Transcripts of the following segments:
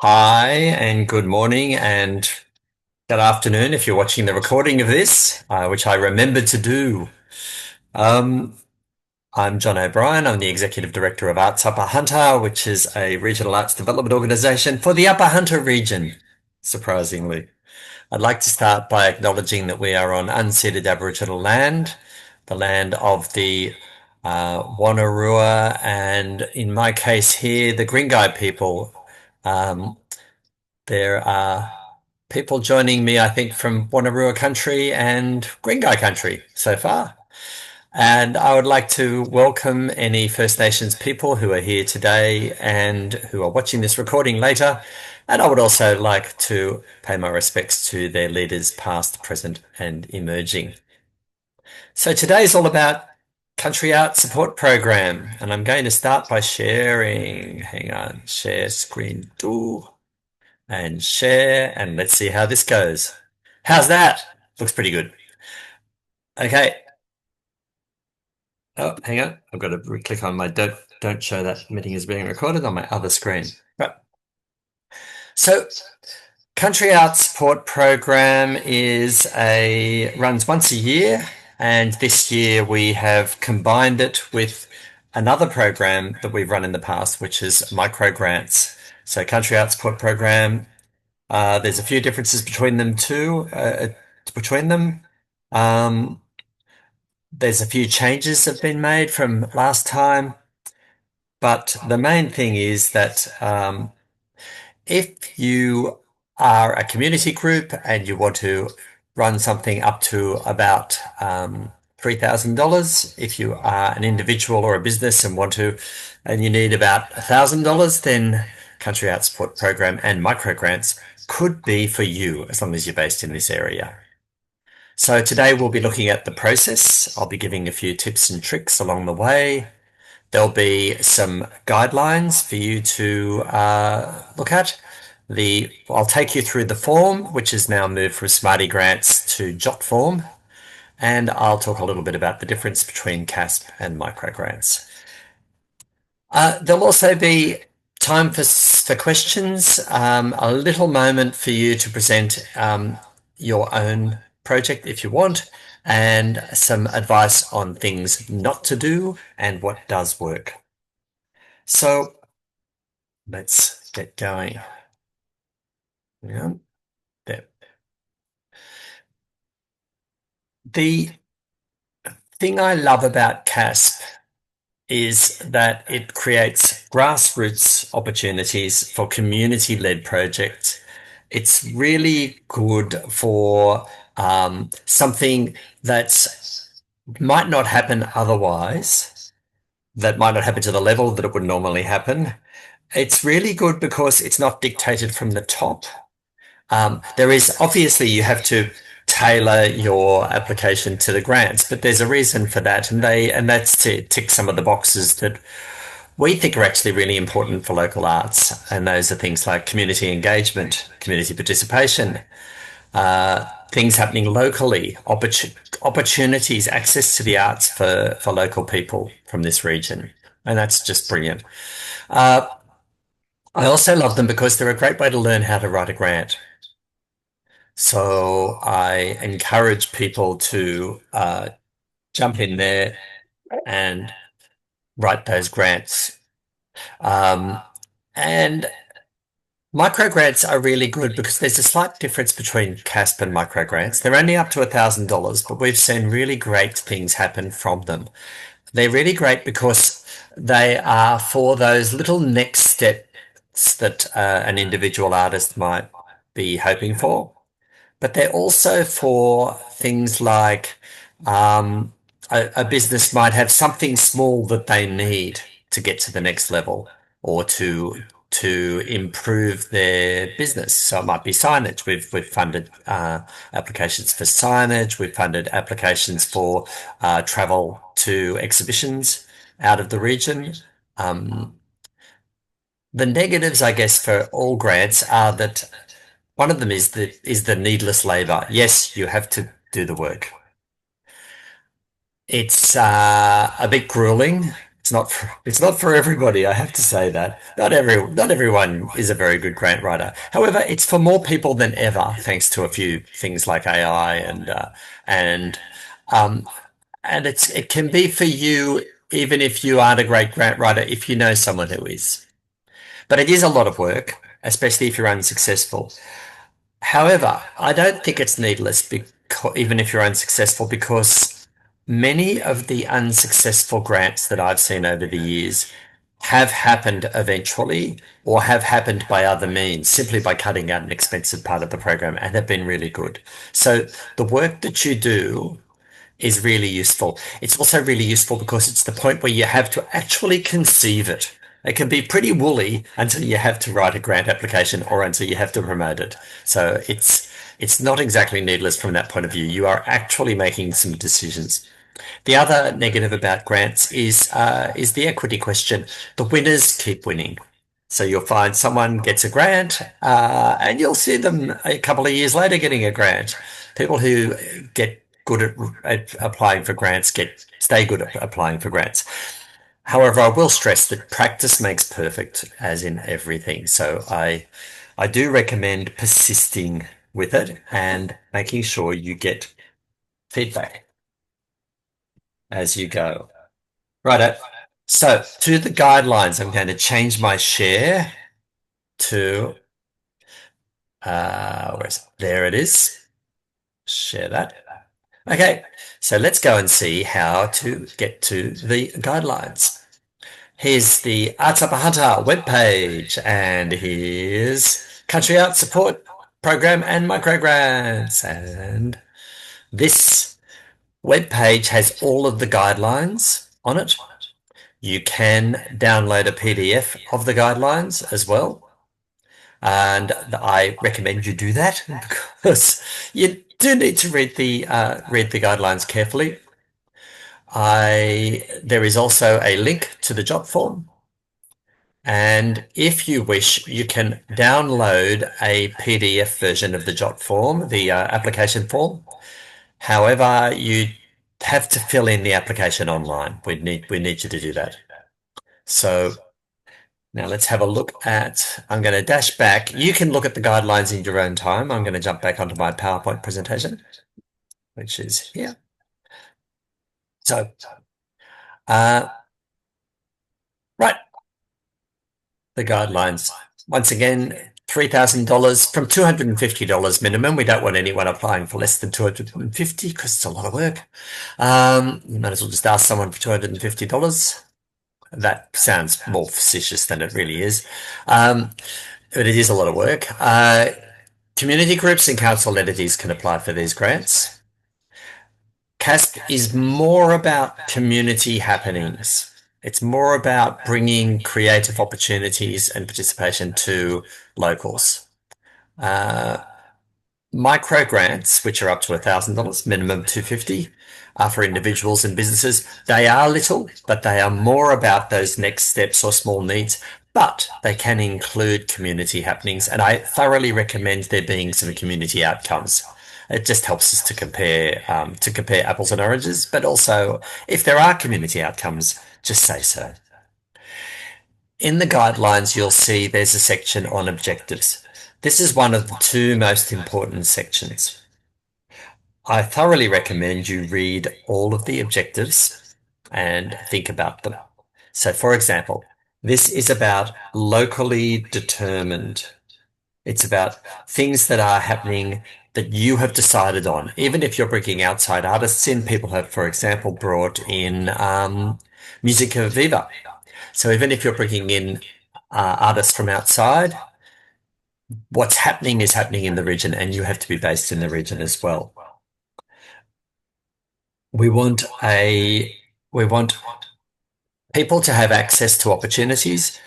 Hi, and good morning, and good afternoon if you're watching the recording of this, which I remembered to do. Um, I'm John O'Brien. I'm the Executive Director of Arts Upper Hunter, which is a regional arts development organisation for the Upper Hunter region, surprisingly. I'd like to start by acknowledging that we are on unceded Aboriginal land, the land of the Wanarua, and in my case here, the Gringai people. Um, there are people joining me, I think, from Wanarua country and Gringai country so far. And I would like to welcome any First Nations people who are here today and who are watching this recording later. And I would also like to pay my respects to their leaders, past, present, and emerging. So today's all about Country Art Support Program. And I'm going to start by sharing, hang on, share screen two and share, and let's see how this goes. How's that? Looks pretty good. Okay. Oh, hang on. I've got to click on my don't show that meeting is being recorded on my other screen. Right. So Country Art Support Program runs once a year, and this year we have combined it with another program that we've run in the past, which is micro grants. So Country Art Support Program, there's a few differences between them too. Between them, um, there's a few changes that have been made from last time, but the main thing is that if you are a community group and you want to run something up to about $3,000, if you are an individual or a business and you need about $1,000, then Country Art Support Program and micro grants could be for you as long as you're based in this area. So today we'll be looking at the process. I'll be giving a few tips and tricks along the way. There'll be some guidelines for you to look at. I'll take you through the form, which is now moved from Smarty Grants to Jot form, and I'll talk a little bit about the difference between CASP and micro grants. There'll also be time for questions, a little moment for you to present your own project if you want, and some advice on things not to do and what does work. So let's get going. Yeah, there. The thing I love about CASP is that it creates grassroots opportunities for community-led projects. It's really good for something that might not happen otherwise, that might not happen to the level that it would normally happen. It's really good because it's not dictated from the top. There is obviously you have to tailor your application to the grants, but there's a reason for that, and that's to tick some of the boxes that we think are actually really important for local arts, and those are things like community engagement, community participation, things happening locally, opportunities, access to the arts for local people from this region, and that's just brilliant. I also love them because they're a great way to learn how to write a grant. So I encourage people to jump in there and write those grants. And micro grants are really good because there's a slight difference between CASP and micro grants. They're only up to $1,000, but we've seen really great things happen from them. They're really great because they are for those little next steps that an individual artist might be hoping for. But they're also for things like a business might have something small that they need to get to the next level or to improve their business. So it might be signage. We've funded applications for signage. We've funded applications for travel to exhibitions out of the region. The negatives, I guess, for all grants are that one of them is the needless labor. Yes, you have to do the work. It's a bit grueling. It's not for everybody. I have to say that. Not everyone is a very good grant writer. However, it's for more people than ever, thanks to a few things like AI and um, and it can be for you even if you aren't a great grant writer if you know someone who is. But it is a lot of work, especially if you're unsuccessful. However, I don't think it's needless, even if you're unsuccessful, because many of the unsuccessful grants that I've seen over the years have happened eventually or have happened by other means, simply by cutting out an expensive part of the program and have been really good. So the work that you do is really useful. It's also really useful because it's the point where you have to actually conceive it. It can be pretty woolly until you have to write a grant application or until you have to promote it. So it's not exactly needless from that point of view. You are actually making some decisions. The other negative about grants is the equity question. The winners keep winning. So you'll find someone gets a grant, and you'll see them a couple of years later getting a grant. People who get good at applying for grants stay good at applying for grants. However, I will stress that practice makes perfect, as in everything. So I do recommend persisting with it and making sure you get feedback as you go. Righto. So to the guidelines, I'm going to change my share to there it is. Share that. Okay, so let's go and see how to get to the guidelines. Here's the Arts Up a Hunter webpage, and here's Country Arts Support Program and Microgrants. And this webpage has all of the guidelines on it. You can download a PDF of the guidelines as well. And I recommend you do that because you do need to read the guidelines carefully. There is also a link to the job form. And if you wish, you can download a PDF version of the jot form, the application form. However, you have to fill in the application online. We need you to do that. So now let's have a look at, I'm going to dash back. You can look at the guidelines in your own time. I'm going to jump back onto my PowerPoint presentation, which is here. So, uh, right, the guidelines. Once again, $3,000 from $250 minimum. We don't want anyone applying for less than 250 because it's a lot of work. You might as well just ask someone for $250. That sounds more facetious than it really is. But it is a lot of work. Community groups and council entities can apply for these grants. CASP is more about community happenings. It's more about bringing creative opportunities and participation to locals. Micro grants, which are up to $1,000, minimum $250, are for individuals and businesses. They are little, but they are more about those next steps or small needs, but they can include community happenings. And I thoroughly recommend there being some community outcomes. It just helps us to compare apples and oranges, but also if there are community outcomes, just say so. In the guidelines, you'll see there's a section on objectives. This is one of the two most important sections. I thoroughly recommend you read all of the objectives and think about them. So, for example, this is about locally determined. It's about things that are happening that you have decided on. Even if you're bringing outside artists in, people have, for example, brought in Musica Viva. So even if you're bringing in artists from outside, what's happening is happening in the region and you have to be based in the region as well. We want people to have access to opportunities.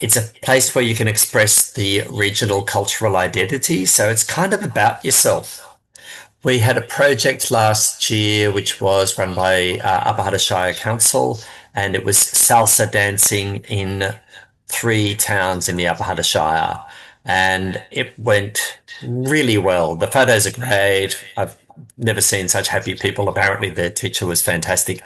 It's a place where you can express the regional cultural identity. So it's kind of about yourself. We had a project last year which was run by Upper Hutt Shire Council, and it was salsa dancing in 3 towns in the Upper Hutt Shire, and it went really well. The photos are great. I've never seen such happy people. Apparently, their teacher was fantastic.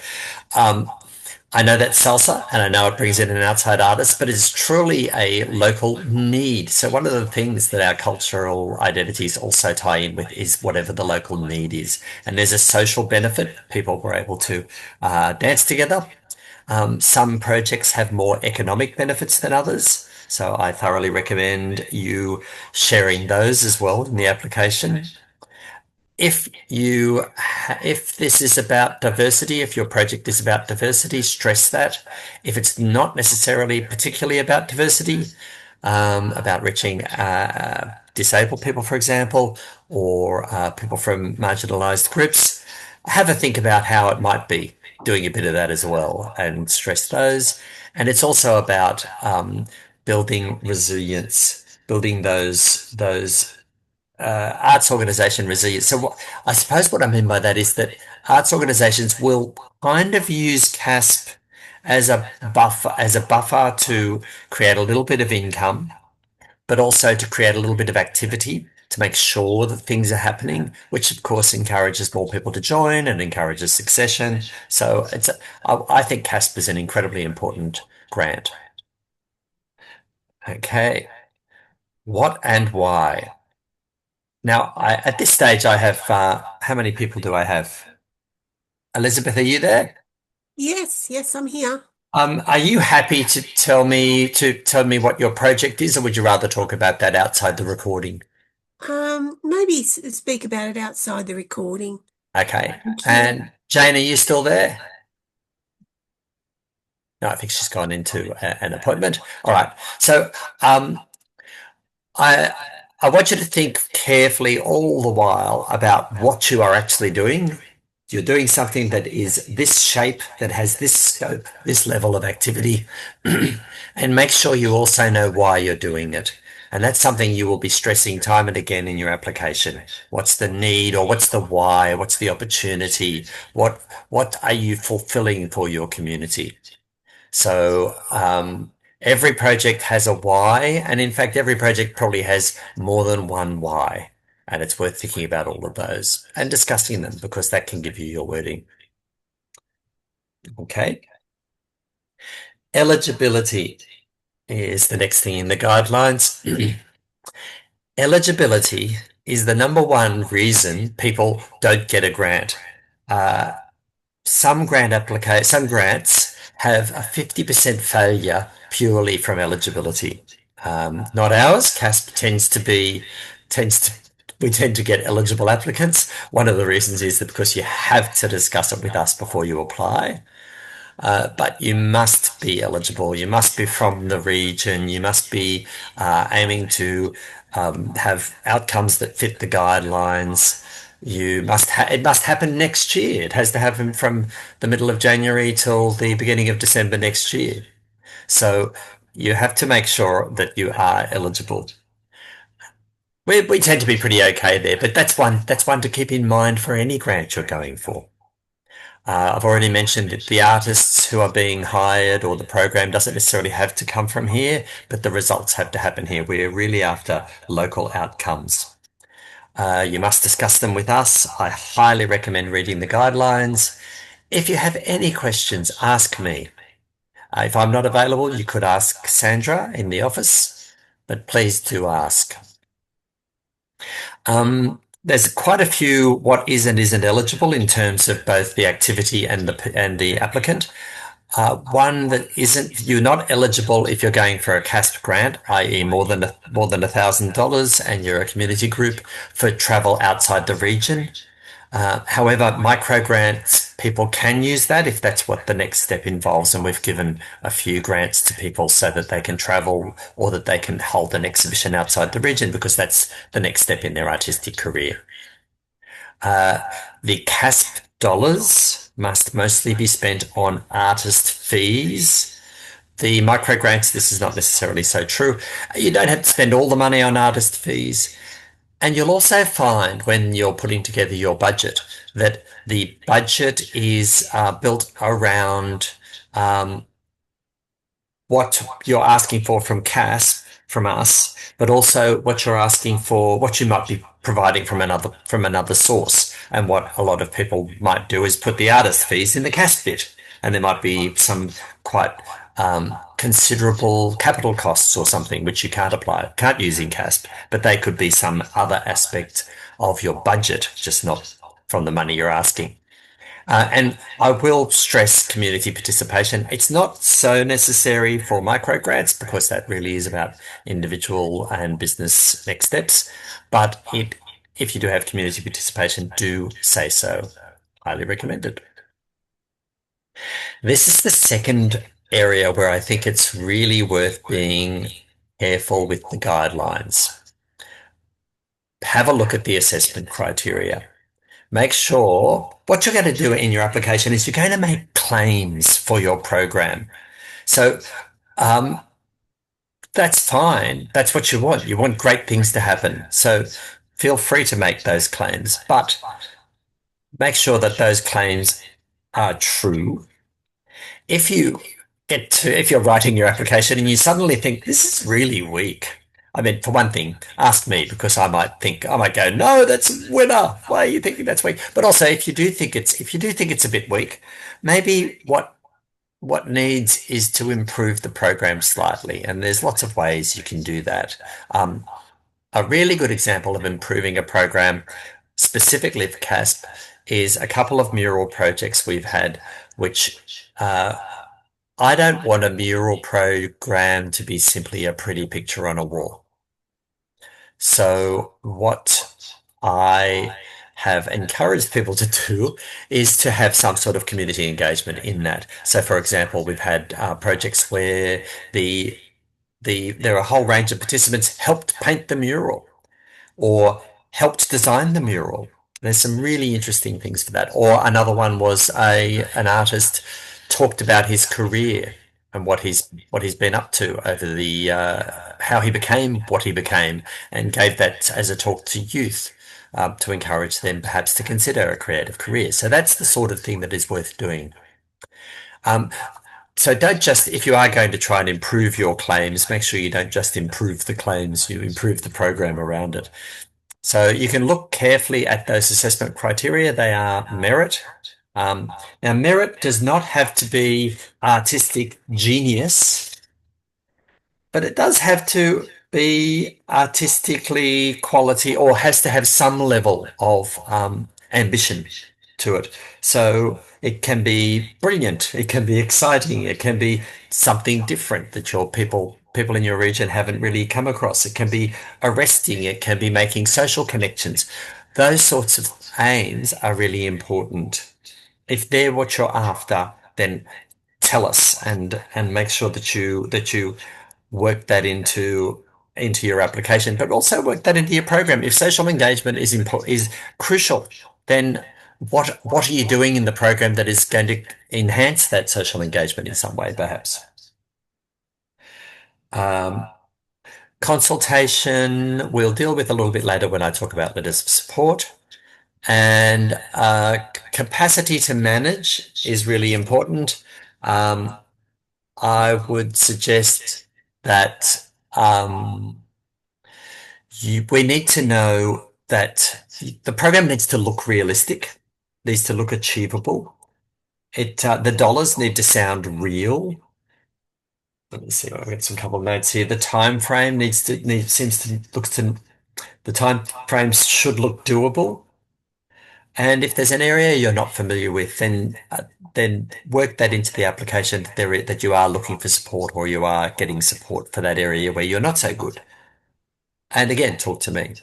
I know that's salsa and I know it brings in an outside artist, but it's truly a local need. So one of the things that our cultural identities also tie in with is whatever the local need is. And there's a social benefit. People were able to dance together. Some projects have more economic benefits than others. So I thoroughly recommend you sharing those as well in the application. If this is about diversity, if your project is about diversity, stress that. If it's not necessarily particularly about diversity, about reaching disabled people, for example, or people from marginalized groups, have a think about how it might be doing a bit of that as well and stress those. And it's also about building resilience, building those arts organisation resilience. So I suppose what I mean by that is that arts organisations will kind of use CASP as a buffer to create a little bit of income, but also to create a little bit of activity to make sure that things are happening, which of course encourages more people to join and encourages succession. So I think CASP is an incredibly important grant. Okay, what and why? Now, at this stage, I have, how many people do I have? Elizabeth, are you there? Yes, yes, I'm here. Are you happy to tell me what your project is, or would you rather talk about that outside the recording? Maybe speak about it outside the recording. Okay. Thank you. And Jane, are you still there? No, I think she's gone into an appointment. All right. So, um, I I want you to think carefully all the while about what you are actually doing. You're doing something that is this shape, that has this scope, this level of activity, and make sure you also know why you're doing it. And that's something you will be stressing time and again in your application. What's the need, or what's the why? What's the opportunity? What are you fulfilling for your community? So every project has a why, and in fact, every project probably has more than one why. And it's worth thinking about all of those and discussing them because that can give you your wording. Okay. Eligibility is the next thing in the guidelines. Eligibility is the number one reason people don't get a grant. Uh, some grants have a 50% failure purely from eligibility. Not ours. CASP tends to, we tend to get eligible applicants. One of the reasons is that because you have to discuss it with us before you apply. But you must be eligible. You must be from the region. You must be aiming to have outcomes that fit the guidelines. It must happen next year. It has to happen from the middle of January till the beginning of December next year. So you have to make sure that you are eligible. We tend to be pretty okay there, but that's one to keep in mind for any grant you're going for. I've already mentioned that the artists who are being hired or the program doesn't necessarily have to come from here, but the results have to happen here. We're really after local outcomes. You must discuss them with us. I highly recommend reading the guidelines. If you have any questions, ask me. If I'm not available, you could ask Sandra in the office, but please do ask. There's quite a few what is and isn't eligible in terms of both the activity and the applicant. One that isn't, you're not eligible if you're going for a CASP grant, i.e. more than $1,000, and you're a community group for travel outside the region. However, micro grants, people can use that if that's what the next step involves, and we've given a few grants to people so that they can travel or that they can hold an exhibition outside the region because that's the next step in their artistic career. The CASP dollars must mostly be spent on artist fees. The micro grants, this is not necessarily so true. You don't have to spend all the money on artist fees. And you'll also find when you're putting together your budget that the budget is built around what you're asking for from CAS, from us, but also what you're asking for, what you might be providing from another source. And what a lot of people might do is put the artist fees in the CAS bit. and there might be some quite considerable capital costs or something which you can't use in CASP, but they could be some other aspect of your budget, just not from the money you're asking. And I will stress community participation. It's not so necessary for micro grants because that really is about individual and business next steps. But if you do have community participation, do say so. Highly recommended. This is the second area where I think it's really worth being careful with the guidelines. Have a look at the assessment criteria. Make sure what you're going to do in your application is you're going to make claims for your program. So um, that's fine. That's what you want. You want great things to happen. So feel free to make those claims, but make sure that those claims are true. If you're writing your application and you suddenly think this is really weak, I mean, for one thing, ask me because I might go, no, that's a winner. Why are you thinking that's weak? But also, if you do think it's a bit weak, maybe what needs is to improve the program slightly. And there's lots of ways you can do that. Um, a really good example of improving a program specifically for CASP is a couple of mural projects we've had, which I don't want a mural program to be simply a pretty picture on a wall. So what I have encouraged people to do is to have some sort of community engagement in that. So for example, we've had projects where the there are a whole range of participants helped paint the mural or helped design the mural. There's some really interesting things for that. Or another one was a an artist talked about his career and what he's been up to over the how he became what he became, and gave that as a talk to youth to encourage them perhaps to consider a creative career. So that's the sort of thing that is worth doing. Um, so don't just, if you are going to try and improve your claims, make sure you don't just improve the claims, you improve the program around it. So you can look carefully at those assessment criteria. They are merit. Now, merit does not have to be artistic genius, but it does have to be artistically quality or has to have some level of ambition to it. So it can be brilliant, it can be exciting, it can be something different that your people in your region haven't really come across. It can be arresting, it can be making social connections. Those sorts of aims are really important. If they're what you're after, then tell us and make sure that you work that into your application, but also work that into your program. If social engagement is crucial, then what are you doing in the program that is going to enhance that social engagement in some way, perhaps? Um, Consultation we'll deal with a little bit later when I talk about letters of support. And capacity to manage is really important. I would suggest that we need to know that the program needs to look realistic, needs to look achievable. The dollars need to sound real. Let me see. I've got some couple of notes here. The time frame seems to looks to the time frames should look doable. And if there's an area you're not familiar with, then work that into the application that you are looking for support or you are getting support for that area where you're not so good. And again, talk to me.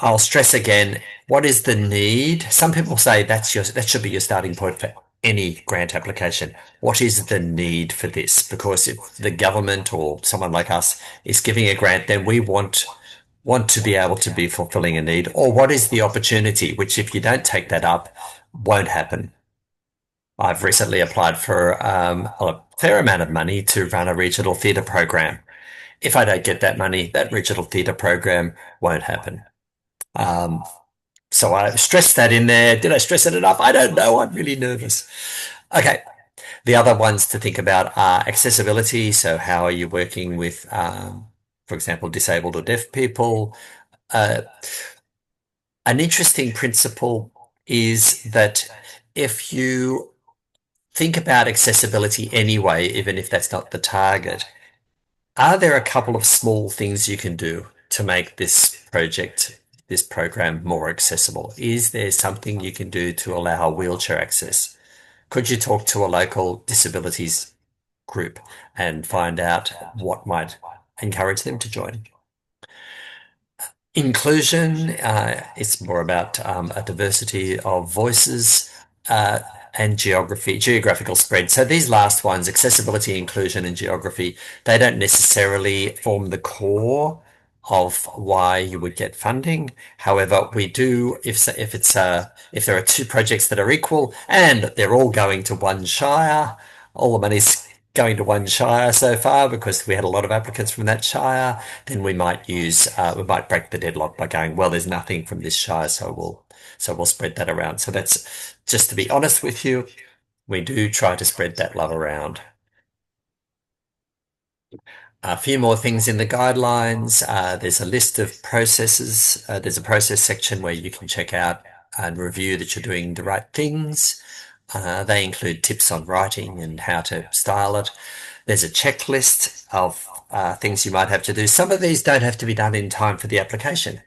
I'll stress again, what is the need? Some people say that should be your starting point for any grant application. What is the need for this? Because if the government or someone like us is giving a grant, then we want to be able to be fulfilling a need. Or what is the opportunity, which if you don't take that up, won't happen. I've recently applied for a fair amount of money to run a regional theatre program. If I don't get that money, that regional theatre program won't happen. Um, so I stressed that in there. Did I stress it enough? I don't know. I'm really nervous. Okay. The other ones to think about are accessibility. So how are you working with, for example, disabled or deaf people? Uh, an interesting principle is that if you think about accessibility anyway, even if that's not the target. Are there a couple of small things you can do to make this program more accessible? Is there something you can do to allow wheelchair access? Could you talk to a local disabilities group and find out what might encourage them to join? Inclusion, it's more about a diversity of voices uh, and geographical spread. So these last ones, accessibility, inclusion, and geography, they don't necessarily form the core of why you would get funding. However, we do if there are two projects that are equal and they're all going to one shire, all the money's going to one shire so far because we had a lot of applicants from that shire, then we might break the deadlock by going, well, there's nothing from this shire, so we'll spread that around. So that's just to be honest with you, we do try to spread that love around. A few more things in the guidelines. There's a list of processes. There's a process section where you can check out and review that you're doing the right things. They include tips on writing and how to style it. There's a checklist of things you might have to do. Some of these don't have to be done in time for the application.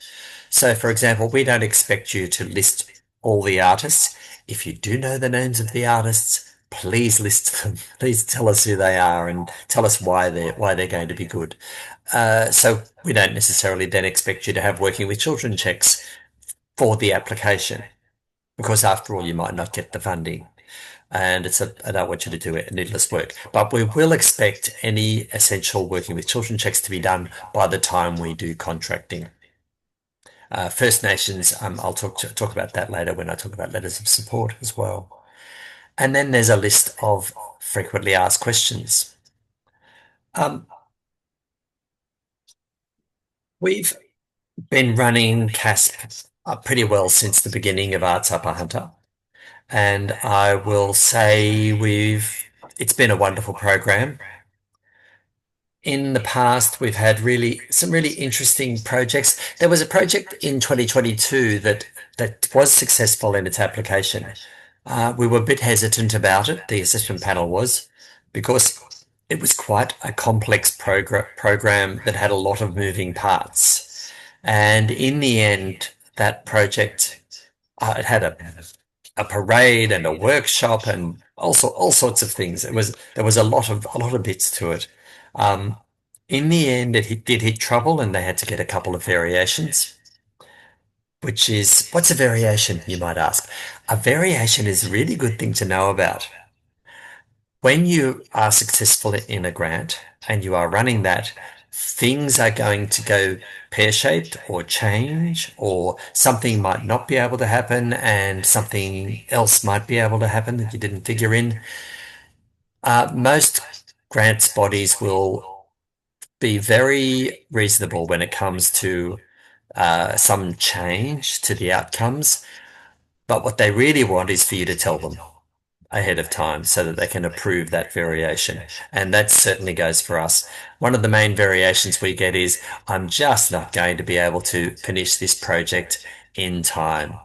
So, for example, we don't expect you to list all the artists. If you do know the names of the artists, please list them. Please tell us who they are and tell us why they're going to be good. So we don't necessarily then expect you to have working with children checks for the application because after all, you might not get the funding. And I don't want you to do it needless work, but we will expect any essential working with children checks to be done by the time we do contracting. First Nations, I'll talk about that later when I talk about letters of support as well. And then there's a list of frequently asked questions. Um, we've been running CASP pretty well since the beginning of Arts Upper Hunter, and I will say it's been a wonderful program. In the past, we've had some really interesting projects. There was a project in 2022 that was successful in its application. We were a bit hesitant about it, the assessment panel was, because it was quite a complex program that had a lot of moving parts. And in the end, that project, it had a parade and a workshop and all sorts of things. There was a lot of bits to it. Um, in the end, did hit trouble, and they had to get a couple of variations. Which is, what's a variation, you might ask? A variation is a really good thing to know about. When you are successful in a grant and you are running that, things are going to go pear-shaped or change, or something might not be able to happen and something else might be able to happen that you didn't figure in. Most grants bodies will be very reasonable when it comes to some change to the outcomes. But what they really want is for you to tell them ahead of time so that they can approve that variation. And that certainly goes for us. One of the main variations we get is, I'm just not going to be able to finish this project in time.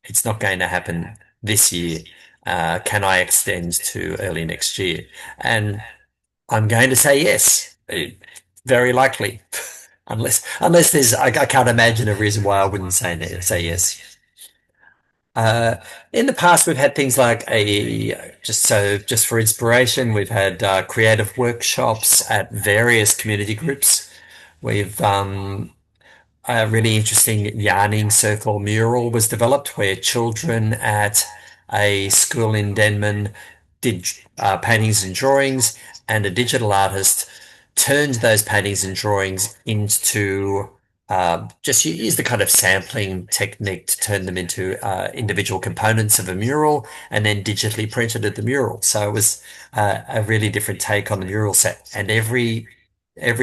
It's not going to happen this year. Can I extend to early next year? And I'm going to say yes, very likely. Unless I can't imagine a reason why I wouldn't say yes. Uh, in the past, we've had things like just for inspiration, we've had creative workshops at various community groups. We've a really interesting yarning circle mural was developed where children at a school in Denman did paintings and drawings, and a digital artist turned those paintings and drawings into just use the kind of sampling technique to turn them into individual components of a mural and then digitally printed at the mural. So it was a really different take on the mural set, and every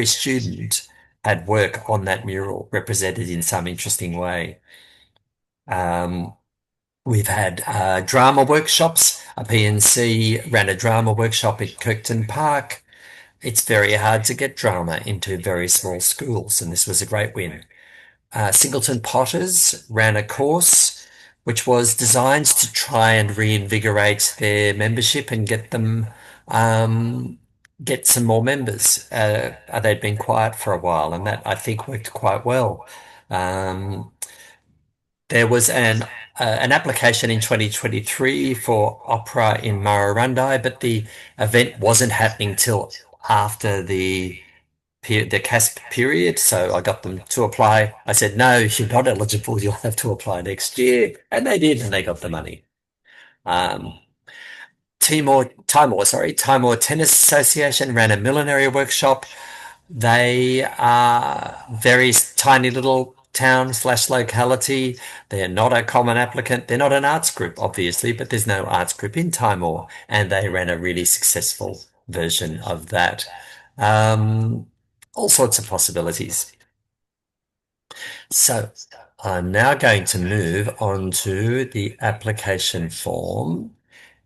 student had work on that mural represented in some interesting way. Um, we've had drama workshops. A PNC ran a drama workshop at Kirkton Park. It's very hard to get drama into very small schools, and this was a great win. Singleton Potters ran a course which was designed to try and reinvigorate their membership and get them get some more members. They'd been quiet for a while, and that I think worked quite well. Um, there was an application in 2023 for opera in Murrurundi, but the event wasn't happening till after the CASP period. So I got them to apply. I said, no, you're not eligible. You'll have to apply next year. And they did, and they got the money. Um, Timor Tennis Association ran a millinery workshop. They are very tiny little town slash locality. They're not a common applicant. They're not an arts group, obviously, but there's no arts group in Timor. And they ran a really successful version of that. Um, all sorts of possibilities. So I'm now going to move on to the application form.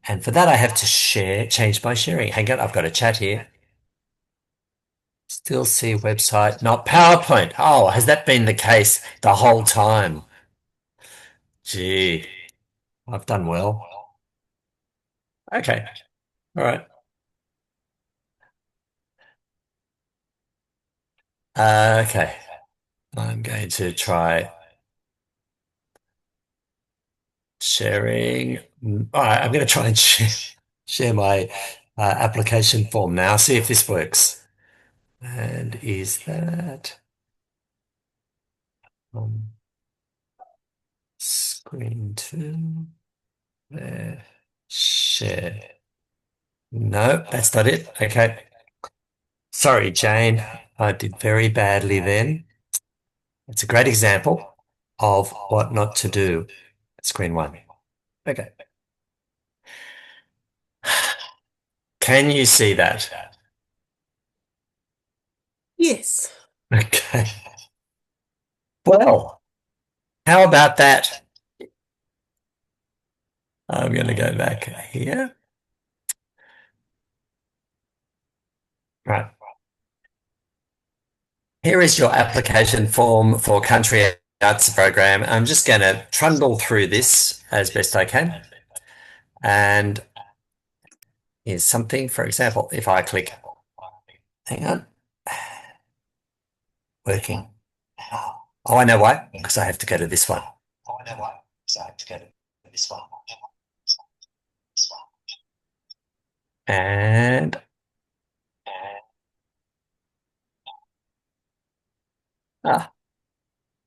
And for that, I have to change my sharing. Hang on, I've got a chat here. Still see website, not PowerPoint. Oh, has that been the case the whole time? Gee, I've done well. Okay, all right. Okay, I'm going to try sharing. All right, I'm going to try and share my application form now, see if this works. And is that on screen two? There. Share. No, that's not it. Okay. Sorry, Jane. I did very badly then. It's a great example of what not to do. Screen one. Okay. Can you see that? Yes. Okay. Well, how about that? I'm going to go back here. Right. Here is your application form for Country Arts Program. I'm just going to trundle through this as best I can. And here's something, for example, if I click, hang on, working. Oh, I know why, because I have to go to this one. Oh, I know why, because I have to go to this one. And ah,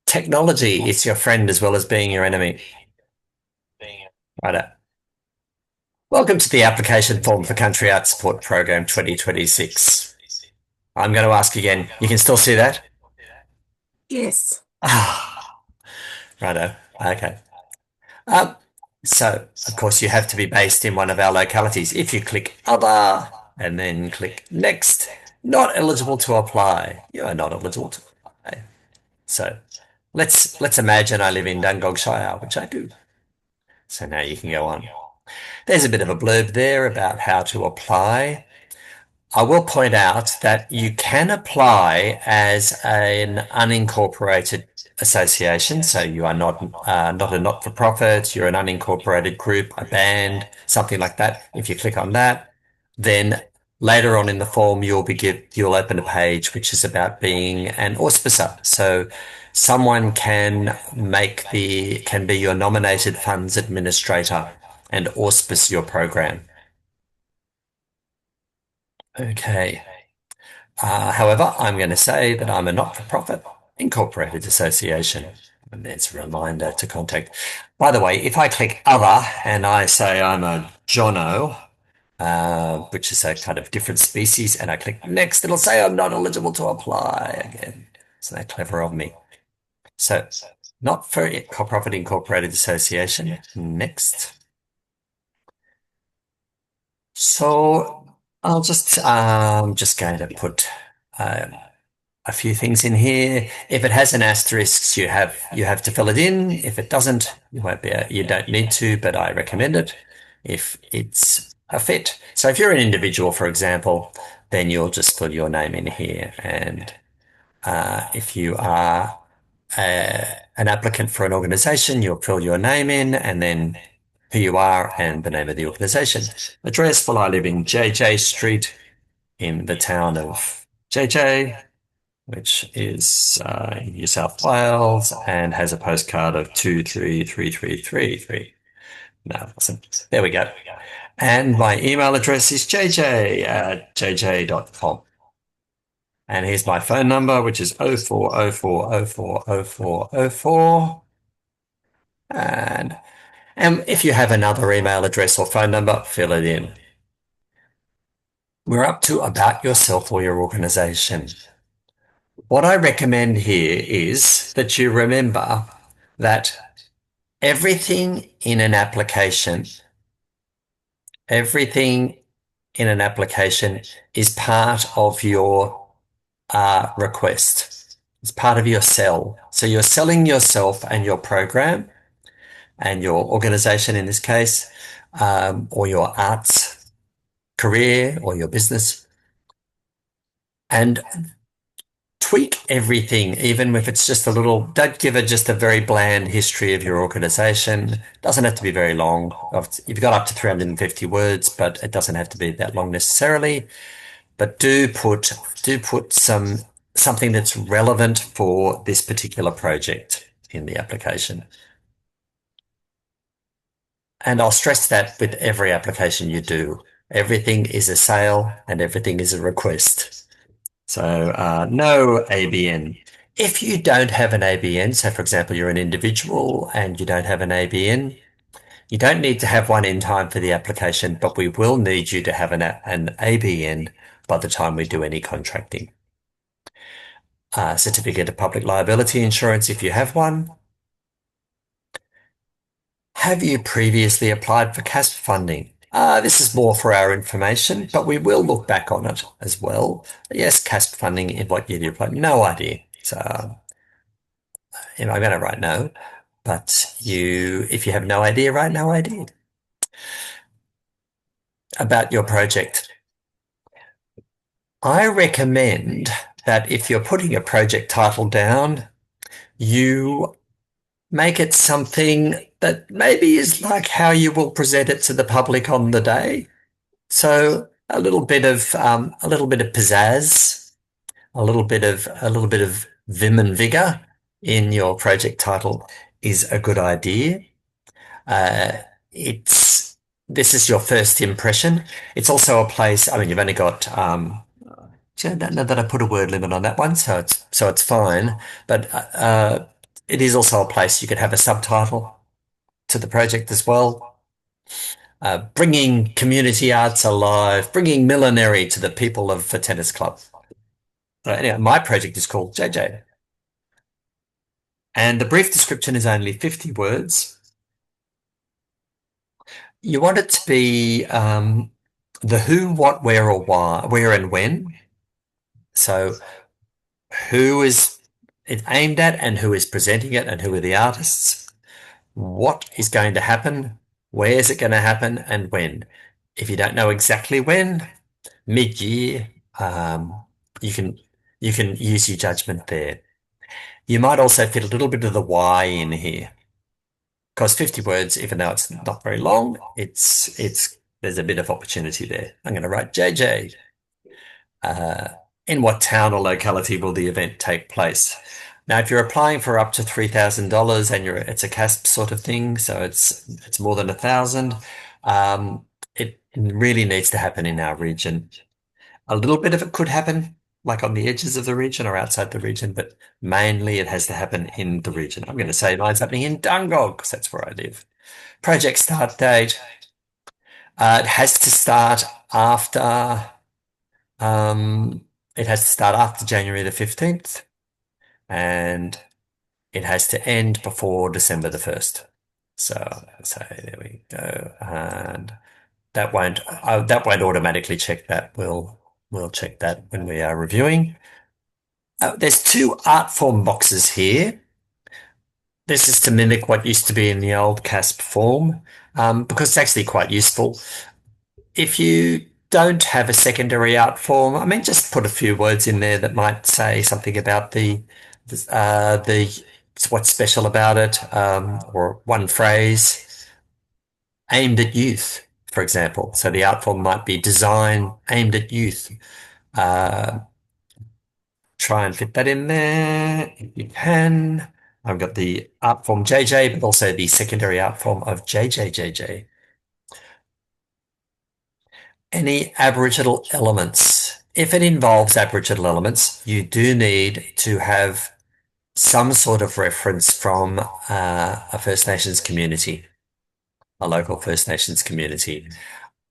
technology is your friend as well as being your enemy. Right. Welcome to the application form for Country Arts Support Program 2026. I'm going to ask again. You can still see that? Yes. Ah, righto. Okay. Um, so, of course, you have to be based in one of our localities. If you click Other and then click Next, not eligible to apply. You are not eligible to apply. So, let's imagine I live in Dungogshire, which I do. So now you can go on. There's a bit of a blurb there about how to apply. I will point out that you can apply as an unincorporated association, so you are not a not-for-profit, you're an unincorporated group, a band, something like that. If you click on that, then later on in the form you'll open a page which is about being an auspicer. So someone can be your nominated funds administrator and auspice your program. Okay. However, I'm going to say that I'm a not-for-profit incorporated association. And there's a reminder to contact. By the way, if I click other and I say I'm a Jono, which is a kind of different species, and I click next, it'll say I'm not eligible to apply again. Isn't that clever of me? So, not for profit incorporated association. Next. So I'll just going to put um, a few things in here. If it has an asterisk, you have to fill it in. If it doesn't, you don't need to, but I recommend it if it's a fit. So if you're an individual, for example, then you'll just put your name in here. And if you are an applicant for an organization, you'll fill your name in and then who you are and the name of the organization. Address, well, I live in JJ Street in the town of JJ, which is in New South Wales and has a postcard of 2333333. No, it wasn't. There we go. And my email address is jj@jj.com. And here's my phone number, which is 0404040404. And if you have another email address or phone number, fill it in. We're up to about yourself or your organization. What I recommend here is that you remember that everything in an application, everything in an application is part of your request. It's part of your sell. So you're selling yourself and your program and your organization in this case, or your arts career or your business, and tweak everything, even if it's just a little, don't give it just a very bland history of your organization. Doesn't have to be very long. You've got up to 350 words, but it doesn't have to be that long necessarily. But do put something that's relevant for this particular project in the application. And I'll stress that with every application you do. Everything is a sale and everything is a request. So no ABN. If you don't have an ABN, so for example, you're an individual and you don't have an ABN, you don't need to have one in time for the application, but we will need you to have an ABN by the time we do any contracting. Certificate of Public Liability Insurance if you have one. Have you previously applied for CASP funding? This is more for our information, but we will look back on it as well. Yes, CASP funding, in what year did you apply? No idea. So, I'm going to write no, but if you have no idea, write no idea. About your project. I recommend that if you're putting a project title down, you make it something that maybe is like how you will present it to the public on the day. So a little bit of pizzazz, a little bit of vim and vigor in your project title is a good idea. Uh, it's this is your first impression. It's also a place. I mean, you've only got. I don't know that I put a word limit on that one, so it's fine. But it is also a place you could have a subtitle to the project as well. Bringing community arts alive, bringing millinery to the people of the tennis club. So anyway, my project is called JJ. And the brief description is only 50 words. You want it to be the who, what, where, or why, where and when. So who is it aimed at and who is presenting it and who are the artists? What is going to happen? Where is it going to happen and when? If you don't know exactly when, mid-year, you can you can use your judgment there. You might also fit a little bit of the why in here, because 50 words, even though it's not very long, it's there's a bit of opportunity there. I'm going to write JJ. Uh, in what town or locality will the event take place? Now, if you're applying for up to $3,000 and it's a CASP sort of thing, so it's more than 1,000, it really needs to happen in our region. A little bit of it could happen like on the edges of the region or outside the region, but mainly it has to happen in the region. I'm going to say mine's happening in Dungog because that's where I live. Project start date. It has to start after January the 15th, and it has to end before December the 1st. So there we go. And that won't automatically check that. We'll check that when we are reviewing. There's two art form boxes here. This is to mimic what used to be in the old CASP form, because it's actually quite useful. If you don't have a secondary art form, I mean, just put a few words in there that might say something about the what's special about it, or one phrase aimed at youth, for example. So the art form might be design aimed at youth. Uh, Try and fit that in there if you can. I've got the art form JJ, but also the secondary art form of JJJJ. Any Aboriginal elements? If it involves Aboriginal elements, you do need to have some sort of reference from a First Nations community, a local First Nations community.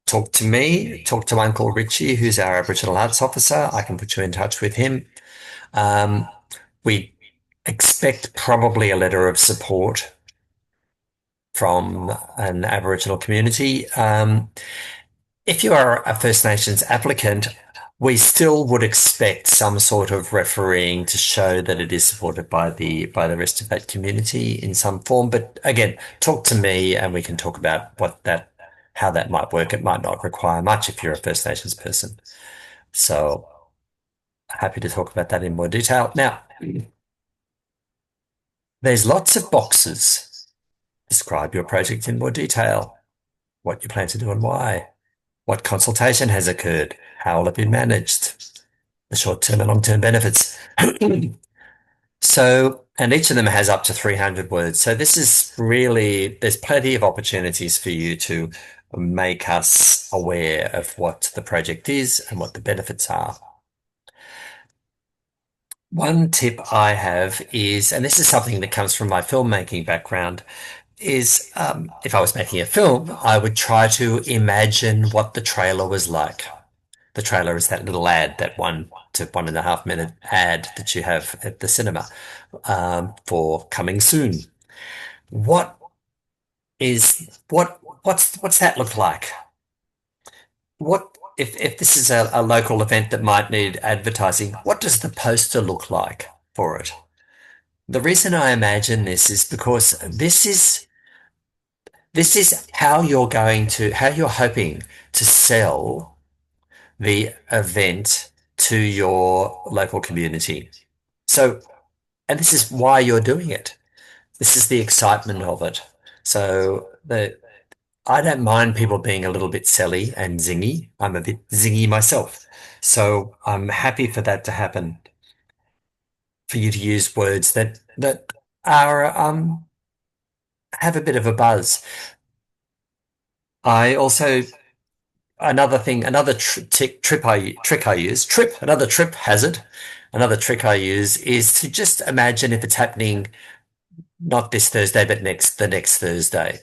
Talk to me, talk to Uncle Richie, who's our Aboriginal Arts Officer. I can put you in touch with him. Um, we expect probably a letter of support from an Aboriginal community. If you are a First Nations applicant, we still would expect some sort of refereeing to show that it is supported by the rest of that community in some form. But again, talk to me and we can talk about how that might work. It might not require much if you're a First Nations person. So happy to talk about that in more detail. Now, there's lots of boxes. Describe your project in more detail, what you plan to do and why. What consultation has occurred? How will it be managed? The short-term and long-term benefits. So, and each of them has up to 300 words. So this is really, there's plenty of opportunities for you to make us aware of what the project is and what the benefits are. One tip I have is, and this is something that comes from my filmmaking background, is if I was making a film, I would try to imagine what the trailer was like. The trailer is that little ad, that 1 to 1.5 minute ad that you have at the cinema for coming soon. What what's that look like? What if this is a local event that might need advertising, what does the poster look like for it? The reason I imagine this is because this is how you're hoping to sell the event to your local community. So, and this is why you're doing it. This is the excitement of it. So I don't mind people being a little bit silly and zingy. I'm a bit zingy myself. So I'm happy for that to happen, for you to use words that are have a bit of a buzz. I also another thing, another trick I use, another trip hazard, another trick I use is to just imagine if it's happening not this Thursday, but the next Thursday.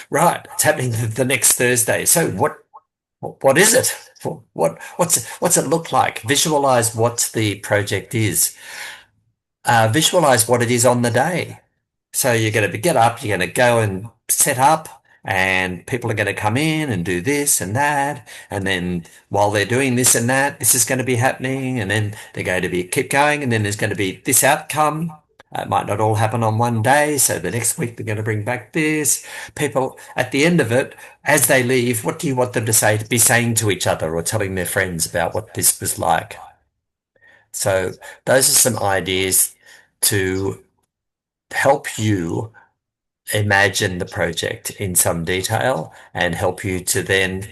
Right, it's happening the next Thursday. So what is it? What's it look like? Visualize what the project is. Visualize what it is on the day. So you're going to get up, you're going to go and set up, and people are going to come in and do this and that. And then while they're doing this and that, this is going to be happening. And then they're going to be keep going. And then there's going to be this outcome. It might not all happen on one day. So the next week they're going to bring back this. People at the end of it, as they leave, what do you want them to say, to be saying to each other or telling their friends about what this was like? So those are some ideas to help you imagine the project in some detail and help you to then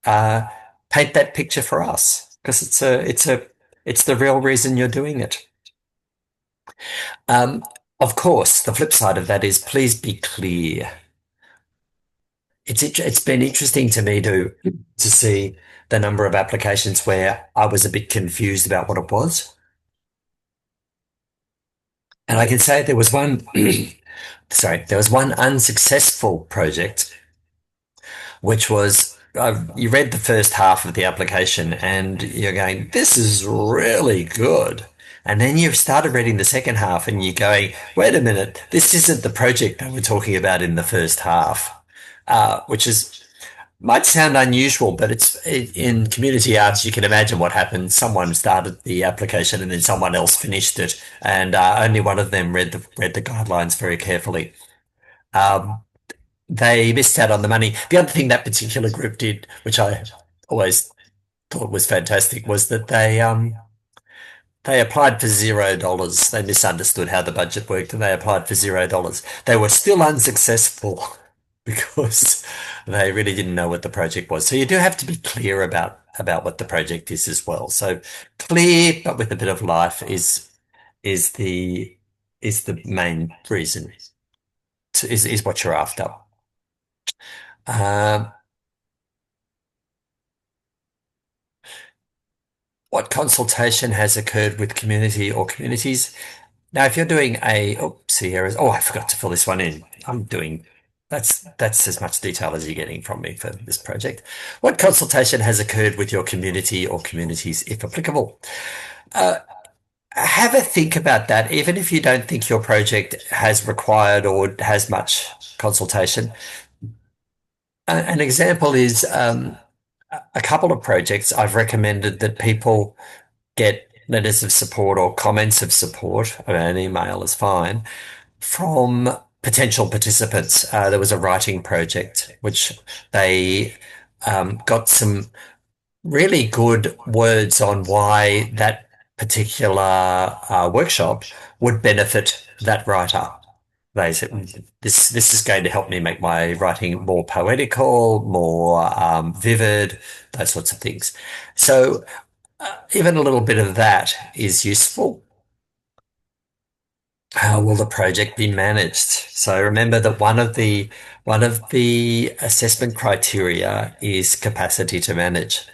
uh, paint that picture for us because it's the real reason you're doing it. Um, of course, the flip side of that is please be clear. It's been interesting to me to see the number of applications where I was a bit confused about what it was. And I can say there was one, sorry, there was one unsuccessful project which was you read the first half of the application and you're going, this is really good. And then you've started reading the second half and you're going, wait a minute, this isn't the project that we're talking about in the first half, which is might sound unusual, but in community arts, you can imagine what happened. Someone started the application and then someone else finished it, and only one of them read the guidelines very carefully. Um, they missed out on the money. The other thing that particular group did, which I always thought was fantastic, was that They applied for $0. They misunderstood how the budget worked and they applied for $0. They were still unsuccessful because they really didn't know what the project was. So you do have to be clear about what the project is as well. So clear, but with a bit of life is the is the main reason is what you're after. Um, what consultation has occurred with community or communities? Now, if you're doing I forgot to fill this one in. That's as much detail as you're getting from me for this project. What consultation has occurred with your community or communities, if applicable? Uh, have a think about that, even if you don't think your project has required or has much consultation. An example is a couple of projects I've recommended that people get letters of support or comments of support, an email is fine, from potential participants. There was a writing project which they got some really good words on why that particular workshop would benefit that writer. They said, this is going to help me make my writing more poetical, more vivid, those sorts of things. So even a little bit of that is useful. How will the project be managed? So remember that one of the assessment criteria is capacity to manage.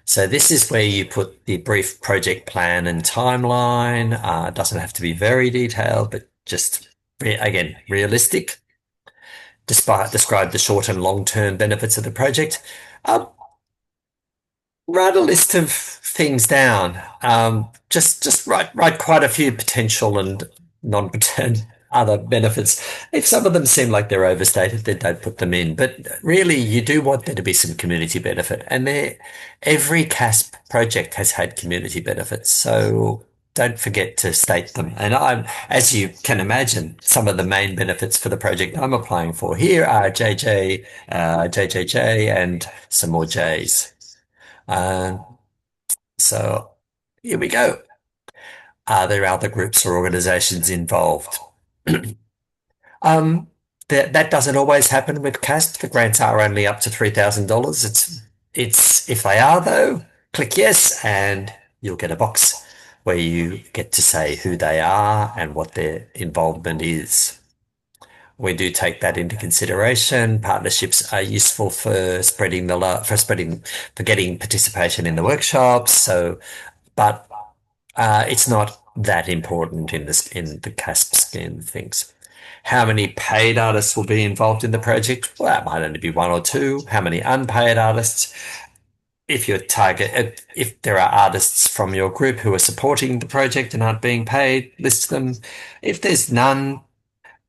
So this is where you put the brief project plan and timeline. It doesn't have to be very detailed, but just again realistic. Describe the short and long term benefits of the project. Um, Write a list of things down. Just write quite a few potential and non-pretend other benefits. If some of them seem like they're overstated, then don't put them in. But really, you do want there to be some community benefit, and every CASP project has had community benefits. So don't forget to state them. And as you can imagine, some of the main benefits for the project I'm applying for here are JJ, JJJ, and some more Js. Um, so here we go. Are there other groups or organizations involved? Um, that doesn't always happen with CAST. The grants are only up to $3,000. It's if they are though, click yes and you'll get a box where you get to say who they are and what their involvement is. We do take that into consideration. Partnerships are useful for spreading the love, for getting participation in the workshops. So, but it's not that important in the CASP scheme of things. How many paid artists will be involved in the project? Well, that might only be one or two. How many unpaid artists? If there are artists from your group who are supporting the project and aren't being paid, list them. If there's none,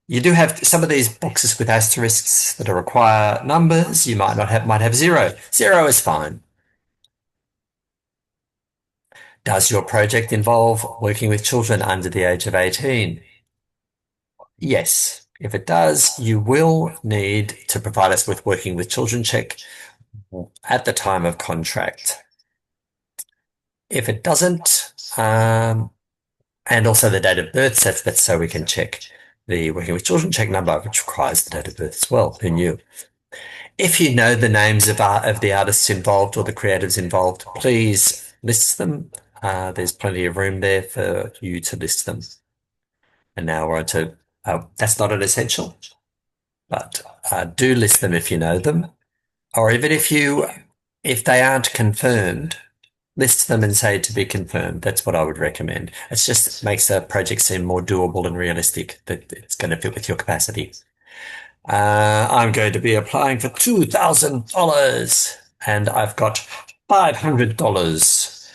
you do have some of these boxes with asterisks that require numbers. You might have zero. Zero is fine. Does your project involve working with children under the age of 18? Yes. If it does, you will need to provide us with working with children check at the time of contract. If it doesn't, and also the date of birth, that's so we can check the working with children check number, which requires the date of birth as well. Who knew? If you know the names of the artists involved or the creatives involved, please list them. There's plenty of room there for you to list them. And now we're on to, that's not an essential, but do list them if you know them. Or even if they aren't confirmed, list them and say to be confirmed. That's what I would recommend. It just makes the project seem more doable and realistic, that it's going to fit with your capacity. I'm going to be applying for $2,000 and I've got $500,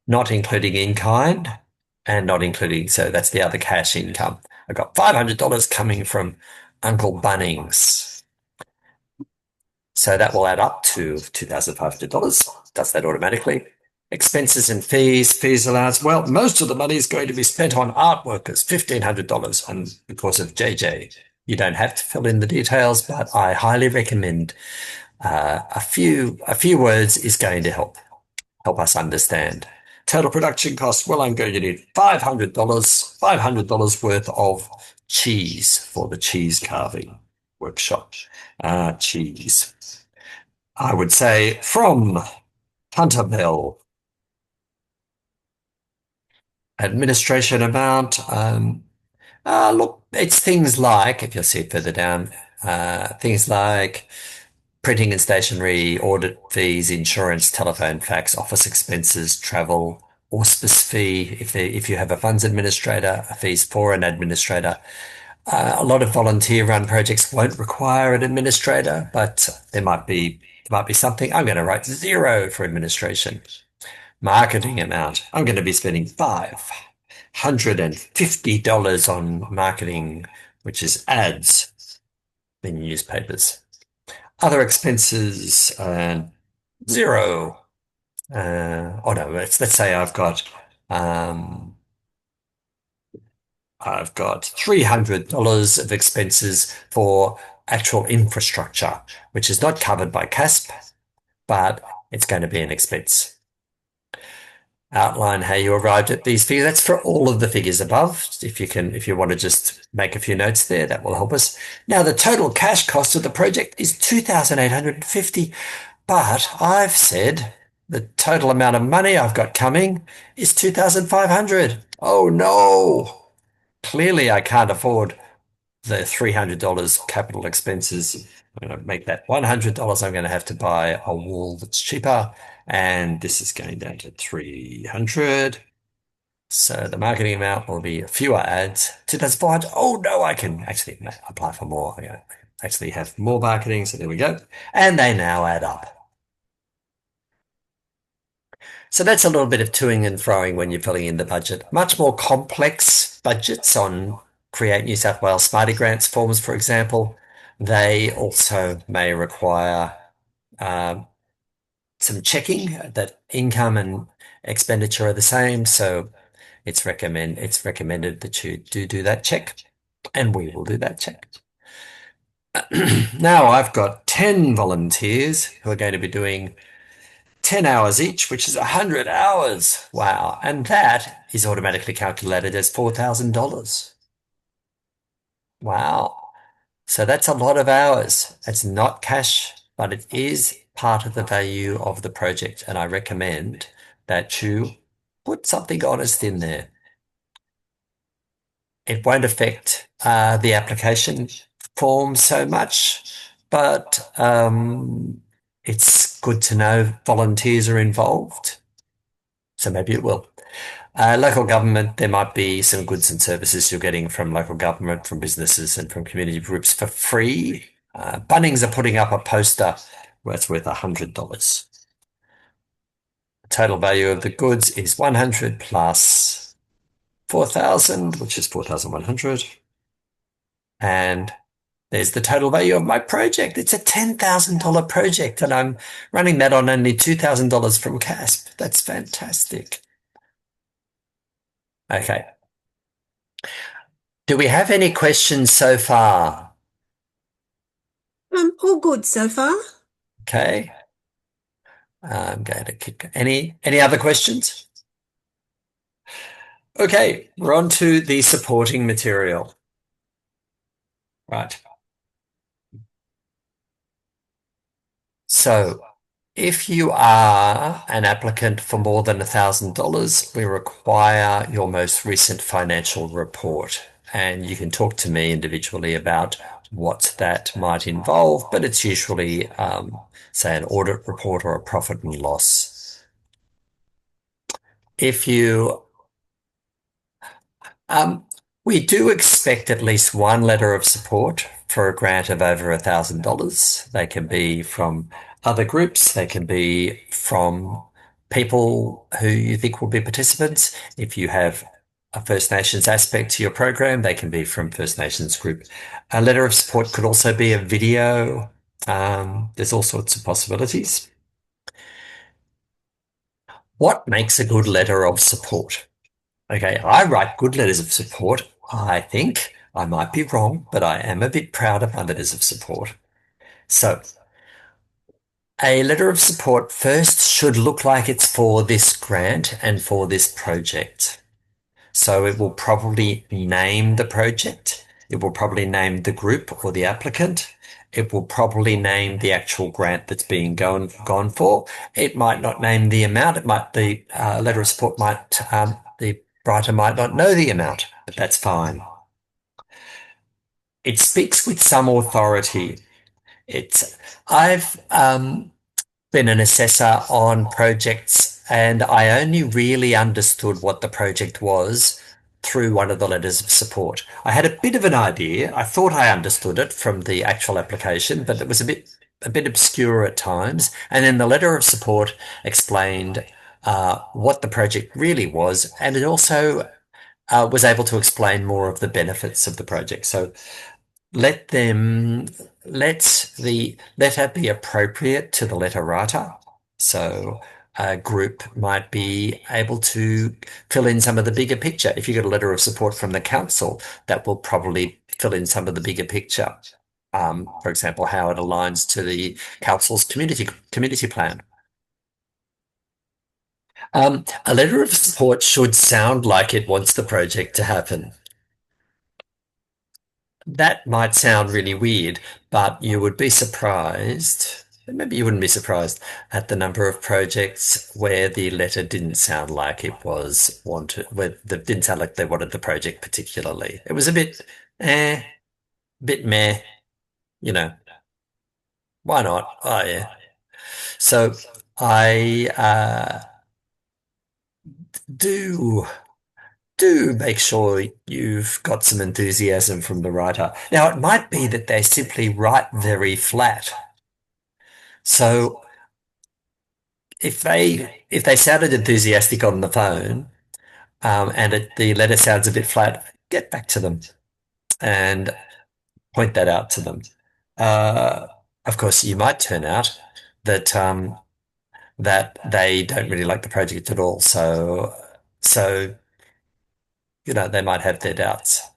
not including in kind and not including, so that's the other cash income. I've got $500 coming from Uncle Bunnings. So that will add up to $2,500. Does that automatically. Expenses and fees allowance. Well, most of the money is going to be spent on art workers, $1,500. And because of JJ, you don't have to fill in the details, but I highly recommend a few words is going to help us understand. Total production cost, well, I'm going to need $500, $500 worth of cheese for the cheese carving workshop. Cheese. I would say from Hunter Bell. Administration amount. Look, it's things like, if you'll see it further down, things like printing and stationery, audit fees, insurance, telephone, fax, office expenses, travel, auspice fee, if you have a funds administrator, fees for an administrator. A lot of volunteer run projects won't require an administrator, but there might be something. I'm going to write zero for administration. Marketing amount. I'm going to be spending $550 on marketing, which is ads in newspapers. Other expenses, zero. Oh no, let's say I've got $300 of expenses for actual infrastructure, which is not covered by CASP, but it's going to be an expense. Outline how you arrived at these figures. That's for all of the figures above. If you want to just make a few notes there, that will help us. Now, the total cash cost of the project is $2,850, but I've said the total amount of money I've got coming is $2,500. Oh no! Clearly, I can't afford the $300 capital expenses. I'm going to make that $100. I'm going to have to buy a wool that's cheaper. And this is going down to 300. So the marketing amount will be fewer ads. 2,400. Oh no, I can actually apply for more. I actually have more marketing. So there we go. And they now add up. So that's a little bit of toing and froing when you're filling in the budget. Much more complex budgets on Create New South Wales Smarty Grants forms, for example. They also may require um, some checking that income and expenditure are the same. So it's recommended that you do that check, and we will do that check. Now I've got 10 volunteers who are going to be doing 10 hours each, which is 100 hours. Wow. And that is automatically calculated as $4,000. Wow. So that's a lot of hours. It's not cash, but it is part of the value of the project. And I recommend that you put something honest in there. It won't affect the application form so much, but it's good to know volunteers are involved. So maybe it will. Local government, there might be some goods and services you're getting from local government, from businesses and from community groups for free. Bunnings are putting up a poster where it's worth $100. The total value of the goods is 100 plus 4,000, which is 4,100. And there's the total value of my project. It's a $10,000 project, and I'm running that on only $2,000 from CASP. That's fantastic. Okay. Do we have any questions so far? All good so far. Okay. I'm going to kick any other questions? Okay, we're on to the supporting material. Right. So if you are an applicant for more than $1,000, we require your most recent financial report. And you can talk to me individually about what that might involve, but it's usually, say, an audit report or a profit and loss. If you we do expect at least one letter of support for a grant of over $1,000. They can be from other groups. They can be from people who you think will be participants. If you have a First Nations aspect to your program, they can be from First Nations group. A letter of support could also be a video. There's all sorts of possibilities. What makes a good letter of support? Okay, I write good letters of support. I think I might be wrong, but I am a bit proud of my letters of support. So A letter of support first should look like it's for this grant and for this project. So it will probably name the project. It will probably name the group or the applicant. It will probably name the actual grant that's being gone for. It might not name the amount. The letter of support the writer might not know the amount, but that's fine. It speaks with some authority. It's, I've been an assessor on projects, and I only really understood what the project was through one of the letters of support. I had a bit of an idea. I thought I understood it from the actual application, but it was a bit obscure at times. And then the letter of support explained what the project really was, and it also was able to explain more of the benefits of the project. So let them let the letter be appropriate to the letter writer. So a group might be able to fill in some of the bigger picture. If you get a letter of support from the council, that will probably fill in some of the bigger picture. For example, how it aligns to the council's community plan. A letter of support should sound like it wants the project to happen. That might sound really weird, but you would be surprised. Maybe you wouldn't be surprised at the number of projects where the letter didn't sound like it was wanted, where it didn't sound like they wanted the project particularly. It was a eh, bit meh, you know, why not? Oh, yeah. So I do do make sure you've got some enthusiasm from the writer. Now, it might be that they simply write very flat. So if they sounded enthusiastic on the phone, and the letter sounds a bit flat, get back to them and point that out to them. Uh, of course, you might turn out that that they don't really like the project at all. So they might have their doubts.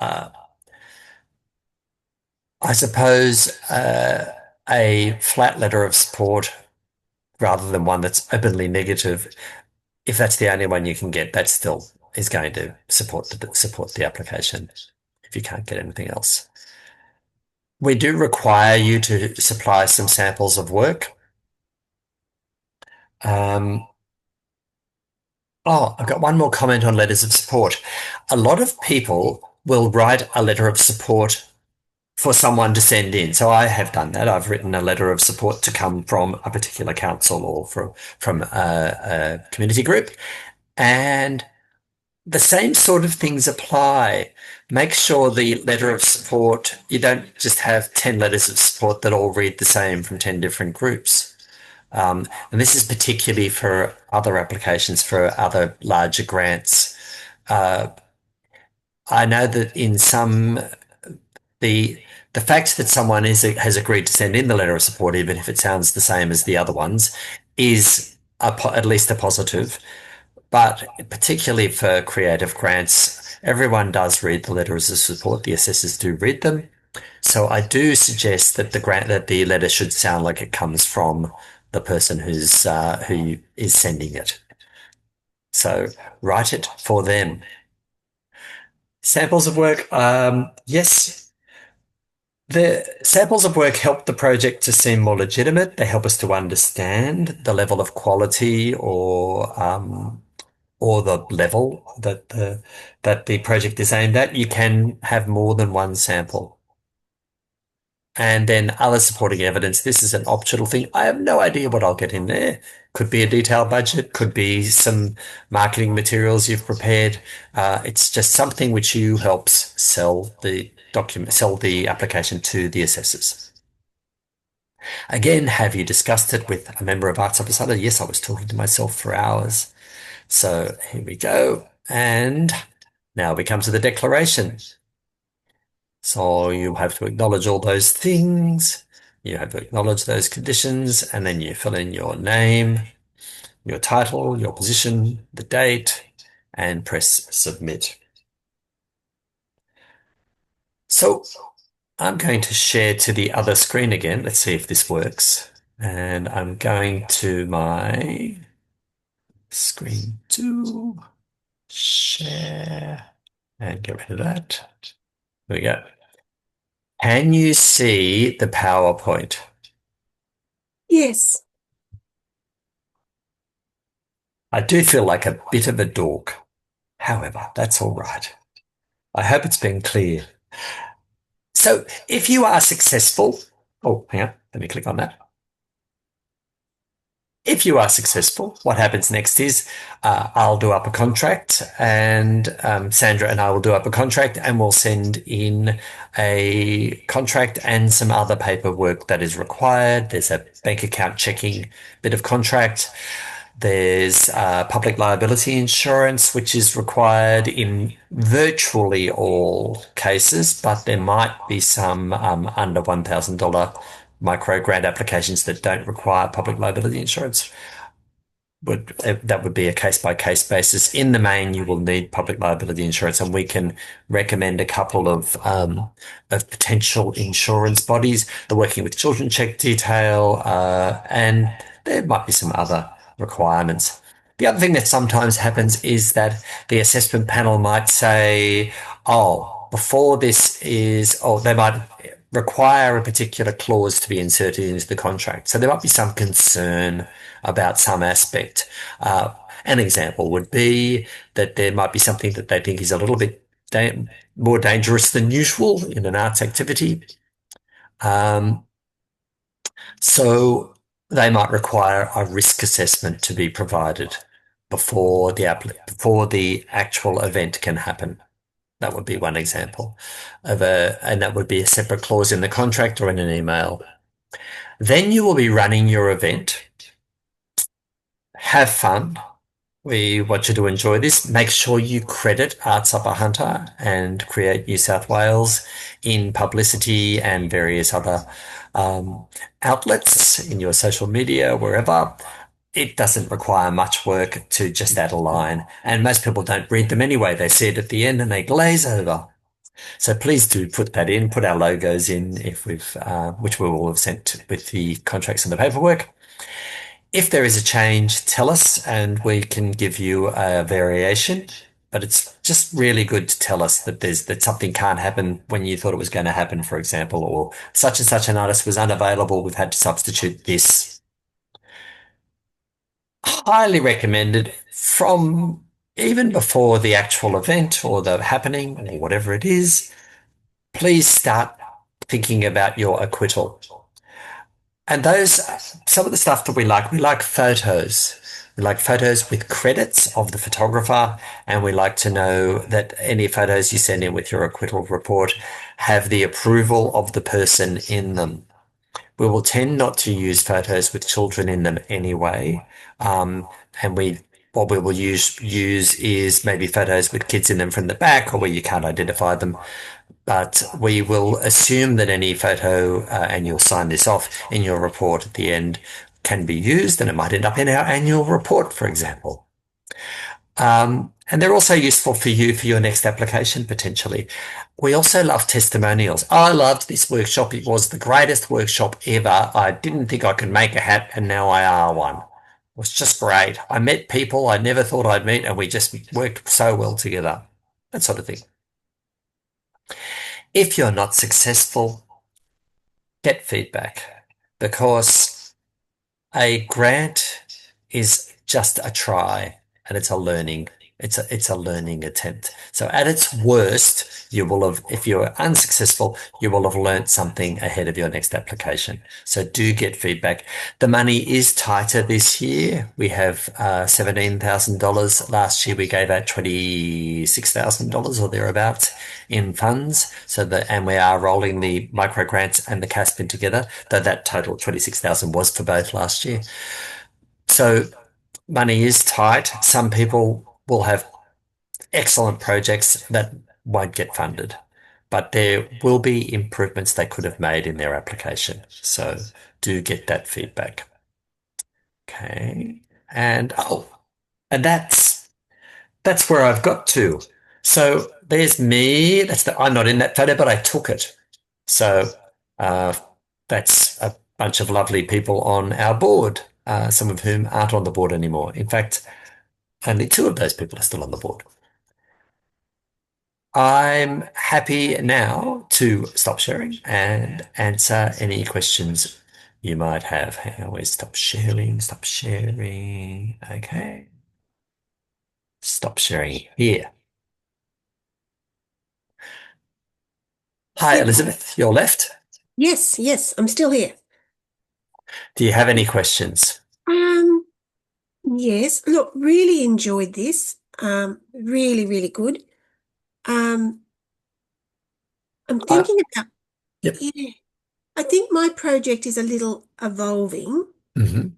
Uh, I suppose a flat letter of support rather than one that's openly negative, if that's the only one you can get, that still is going to support the application if you can't get anything else. We do require you to supply some samples of work. Um, I've got one more comment on letters of support. A lot of people will write a letter of support for someone to send in. So I have done that. I've written a letter of support to come from a particular council or from a community group. And the same sort of things apply. Make sure the letter of support, you don't just have 10 letters of support that all read the same from 10 different groups. And this is particularly for other applications for other larger grants. Uh, I know that in some, the the fact that someone has agreed to send in the letter of support, even if it sounds the same as the other ones, is at least a positive. But particularly for creative grants, everyone does read the letters of support. The assessors do read them. So I do suggest that the letter should sound like it comes from the person who is sending it. So write it for them. Samples of work. Yes, the samples of work help the project to seem more legitimate. They help us to understand the level of quality or the level that the project is aimed at. You can have more than one sample. And then other supporting evidence. This is an optional thing. I have no idea what I'll get in there. Could be a detailed budget, could be some marketing materials you've prepared. It's just something which you helps sell the application to the assessors. Again, have you discussed it with a member of Arts Office? Yes, I was talking to myself for hours. So here we go. And now we come to the declaration. So you have to acknowledge all those things. You have to acknowledge those conditions, and then you fill in your name, your title, your position, the date, and press submit. So I'm going to share to the other screen again. Let's see if this works. And I'm going to my screen to share and get rid of that. There we go. Can you see the PowerPoint? Yes. I do feel like a bit of a dork. However, that's all right. I hope it's been clear. So if you are successful, oh, hang on, let me click on that. If you are successful, what happens next is I'll do up a contract and Sandra and I will do up a contract and we'll send in a contract and some other paperwork that is required. There's a bank account checking bit of contract. There's public liability insurance, which is required in virtually all cases, but there might be some under $1,000 micro grant applications that don't require public liability insurance. That would be a case by case basis. In the main, you will need public liability insurance, and we can recommend a couple of potential insurance bodies. The Working with Children check detail, and there might be some other requirements. The other thing that sometimes happens is that the assessment panel might say, "Oh, before this is," or they might require a particular clause to be inserted into the contract. So there might be some concern about some aspect. An example would be that there might be something that they think is a little bit more dangerous than usual in an arts activity. Um, so they might require a risk assessment to be provided before the actual event can happen. That would be one example and that would be a separate clause in the contract or in an email. Then you will be running your event. Have fun. We want you to enjoy this. Make sure you credit Arts Upper Hunter and Create New South Wales in publicity and various other um, outlets in your social media, wherever. It doesn't require much work to just add a line. And most people don't read them anyway. They see it at the end and they glaze over. So please do put that in, put our logos in if which we will have sent with the contracts and the paperwork. If there is a change, tell us and we can give you a variation. But it's just really good to tell us that something can't happen when you thought it was going to happen, for example, or such and such an artist was unavailable. We've had to substitute this. Highly recommended from even before the actual event or the happening or whatever it is. Please start thinking about your acquittal. And some of the stuff that we like photos. We like photos with credits of the photographer, and we like to know that any photos you send in with your acquittal report have the approval of the person in them. We will tend not to use photos with children in them anyway. And what we will use is maybe photos with kids in them from the back or where you can't identify them. But we will assume that any photo, and you'll sign this off in your report at the end, can be used, and it might end up in our annual report, for example. And they're also useful for you for your next application, potentially. We also love testimonials. I loved this workshop. It was the greatest workshop ever. I didn't think I could make a hat, and now I are one. It was just great. I met people I never thought I'd meet, and we just worked so well together. That sort of thing. If you're not successful, get feedback because a grant is just a try and it's a learning attempt. So at its worst, if you're unsuccessful, you will have learnt something ahead of your next application. So do get feedback. The money is tighter this year. We have $17,000. Last year we gave out $26,000 or thereabouts in funds. And we are rolling the micro grants and the CASP in together, though that total 26,000 was for both last year. So money is tight. Some people will have excellent projects that won't get funded, but there will be improvements they could have made in their application. So do get that feedback. Okay. And that's where I've got to. So there's me. I'm not in that photo, but I took it. So uh, that's bunch of lovely people on our board, some of whom aren't on the board anymore. In fact, only two of those people are still on the board. I'm happy now to stop sharing and answer any questions you might have. How we stop sharing, stop sharing. Okay. Stop sharing here. Hi, Yep. Elizabeth, you're left. Yes, yes, I'm still here. Do you have any questions? Um, yes, look, really enjoyed this. Really, really good. Um, I'm Uh, thinking about, yep. yeah, I think my project is a little evolving, hmm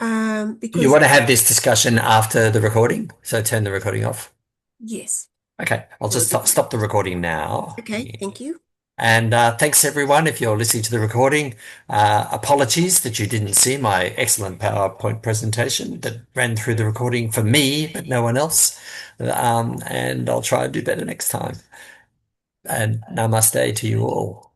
You because, want to have this discussion after the recording? So turn the recording off. yes, Okay, I'll that'll just be great. stop the recording now. Okay, thank you. And thanks everyone if you're listening to the recording. Apologies that you didn't see my excellent PowerPoint presentation that ran through the recording for me, but no one else. And I'll try and do better next time. And namaste to you all.